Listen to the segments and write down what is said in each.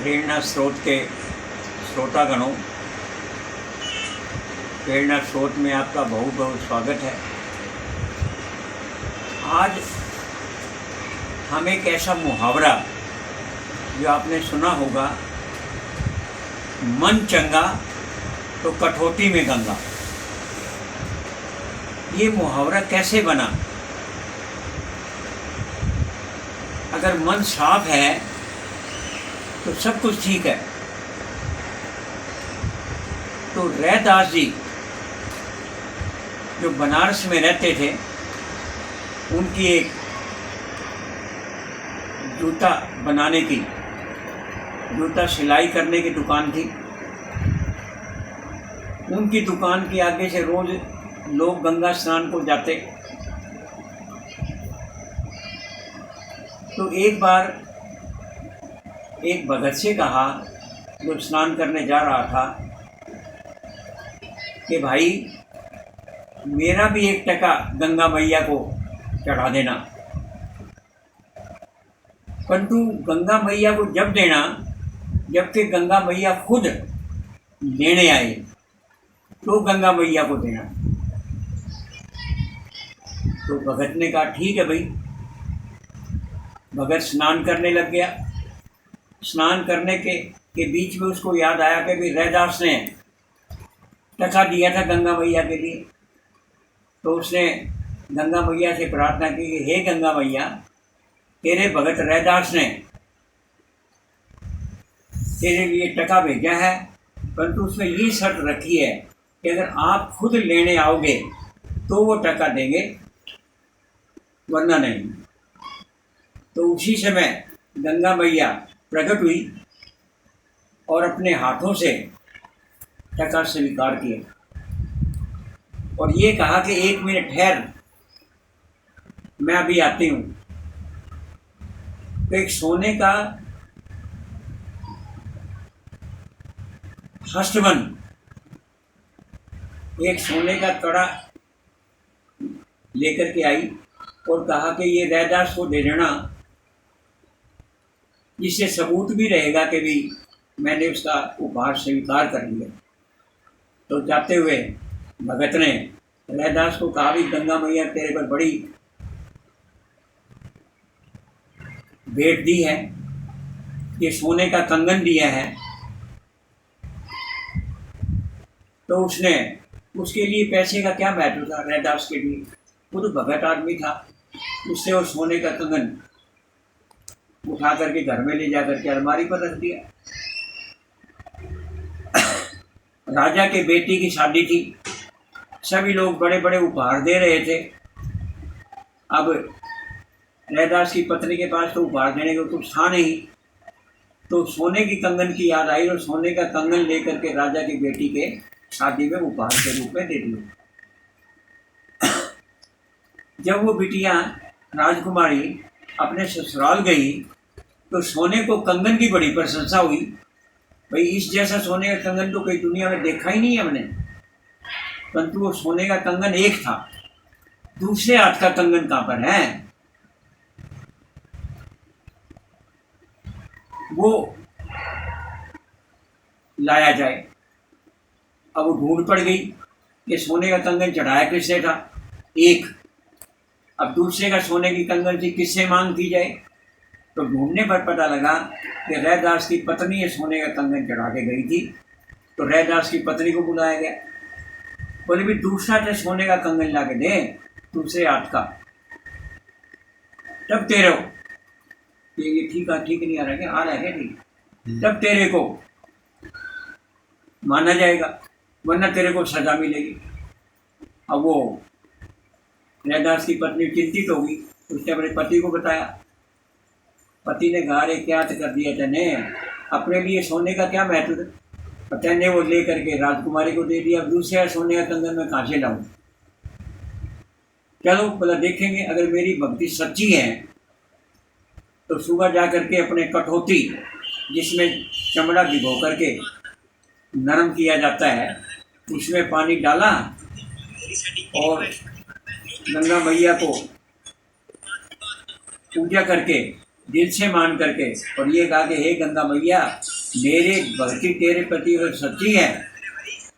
प्रेरणा स्रोत के श्रोतागणों, प्रेरणा स्रोत में आपका बहुत बहुत स्वागत है। आज हम एक ऐसा मुहावरा जो आपने सुना होगा, मन चंगा तो कठौती में गंगा। ये मुहावरा कैसे बना? अगर मन साफ है तो सब कुछ ठीक है। तो रैदास जी जो बनारस में रहते थे, उनकी एक जूता बनाने की, जूता सिलाई करने की दुकान थी। उनकी दुकान के आगे से रोज लोग गंगा स्नान को जाते। तो एक बार एक भगत से कहा, जो स्नान करने जा रहा था, कि भाई मेरा भी 1 टका गंगा मैया को चढ़ा देना। परंतु गंगा मैया को जब देना, जबकि गंगा मैया खुद लेने आए, तो गंगा मैया को देना। तो भगत ने कहा ठीक है भाई। भगत स्नान करने लग गया। स्नान करने के बीच में उसको याद आया कि भाई रैदास ने टका दिया था गंगा मैया के लिए। तो उसने गंगा मैया से प्रार्थना की कि हे गंगा मैया, तेरे भगत रैदास ने तेरे लिए टका भेजा है, परंतु उसमें ये शर्त रखी है कि अगर आप खुद लेने आओगे तो वो टका देंगे, वरना नहीं। तो उसी समय गंगा मैया प्रकट हुई और अपने हाथों से टका स्वीकार किया और ये कहा कि 1 मिनट ठहर, मैं अभी आती हूँ। तो एक सोने का हस्तबंध, एक सोने का कड़ा लेकर के आई और कहा कि ये रैदास को दे देना, जिससे सबूत भी रहेगा कि भी मैंने उसका उपहार स्वीकार कर लिया। तो जाते हुए भगत ने रैदास को कहा, भी गंगा मैया तेरे पर बड़ी भेंट दी है, ये सोने का कंगन दिया है। तो उसने उसके लिए पैसे का क्या महत्व था रैदास के लिए? वो तो भगत आदमी था। उससे वो सोने का कंगन उठा करके घर में ले जा करके अलमारी पर रख दिया। राजा के बेटी की शादी थी, सभी लोग बड़े बड़े उपहार दे रहे थे। अब रैदास की पत्नी के पास तो उपहार देने को कुछ था नहीं। तो सोने की कंगन की याद आई और सोने का कंगन लेकर के राजा की बेटी के शादी में उपहार के रूप में दे दिया। जब वो बिटिया राजकुमारी अपने ससुराल गई तो सोने को कंगन की बड़ी प्रशंसा हुई। भाई इस जैसा सोने का कंगन तो कई दुनिया में देखा ही नहीं हमने। परंतु वो सोने का कंगन एक था, दूसरे हाथ का कंगन कहाँ पर है? वो लाया जाए। अब वो ढूंढ पड़ गई कि सोने का कंगन चढ़ाया किससे था, एक। अब दूसरे का सोने की कंगन थी, किससे मांग की जाए? तो ढूंढने पर पता लगा कि रैदास की पत्नी ये सोने का कंगन चढ़ा के गई थी। तो रैदास की पत्नी को बुलाया गया। बोले भी दूसरा तो सोने का कंगन ला के दे, दूसरे हाथ का, तब तेरे को ये ठीक नहीं आ रहा है, आ रहा है ठीक, तब तेरे को माना जाएगा, वरना तेरे को सजा मिलेगी। अब वो रैदास की पत्नी चिंतित हो गई। उसने अपने पति को बताया। पति ने कहा, अरे क्या कर दिया तैने, अपने लिए सोने का क्या महत्व है? तैने वो ले करके राजकुमारी को दे दिया। अब दूसरे सोने का कंगन में कहाँ से लाऊं? चलो भला देखेंगे, अगर मेरी भक्ति सच्ची है तो सुबह जा करके अपने कठौती, जिसमें चमड़ा भिगो करके नरम किया जाता है, उसमें पानी डाला और गंगा मैया को पूजा करके दिल से मान करके, और ये कहा कि हे गंगा मैया, मेरे भक्ति तेरे प्रति अगर सच्ची है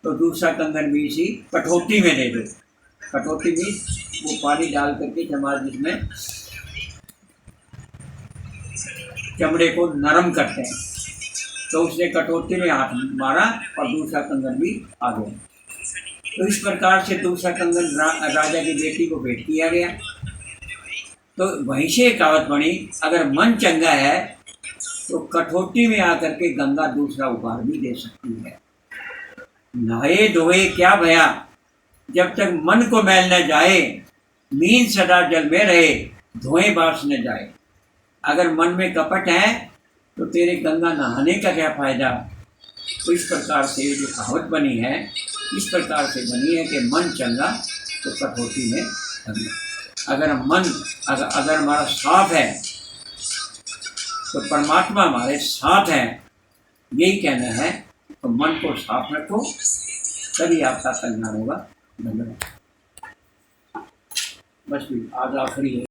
तो दूसरा कंगन भी इसी कठौती में दे दो। कठौती में वो पानी डाल करके चमार जिसमें चमड़े को नरम करते हैं, तो उसने कठौती में हाथ मारा और दूसरा कंगन भी आ गया। तो इस प्रकार से दूसरा कंगन राजा की बेटी को भेंट किया गया। तो वहीं से कहावत बनी, अगर मन चंगा है तो कठौती में आकर के गंगा दूसरा उपहार भी दे सकती है। नहाए धोए क्या भया, जब तक मन को मैल न जाए, मीन सदा जल में रहे, धोए बास न जाए। अगर मन में कपट है तो तेरे गंगा नहाने का क्या फायदा। तो इस प्रकार से जो कहावत बनी है, इस प्रकार से बनी है कि मन चंगा तो कठौती में गंगा। अगर मन अगर हमारा साफ है तो परमात्मा हमारे साथ है, यही कहना है। तो मन को साफ रखो, तभी आपका कल्याण होगा। धन्यवाद। बस आज आखिरी है।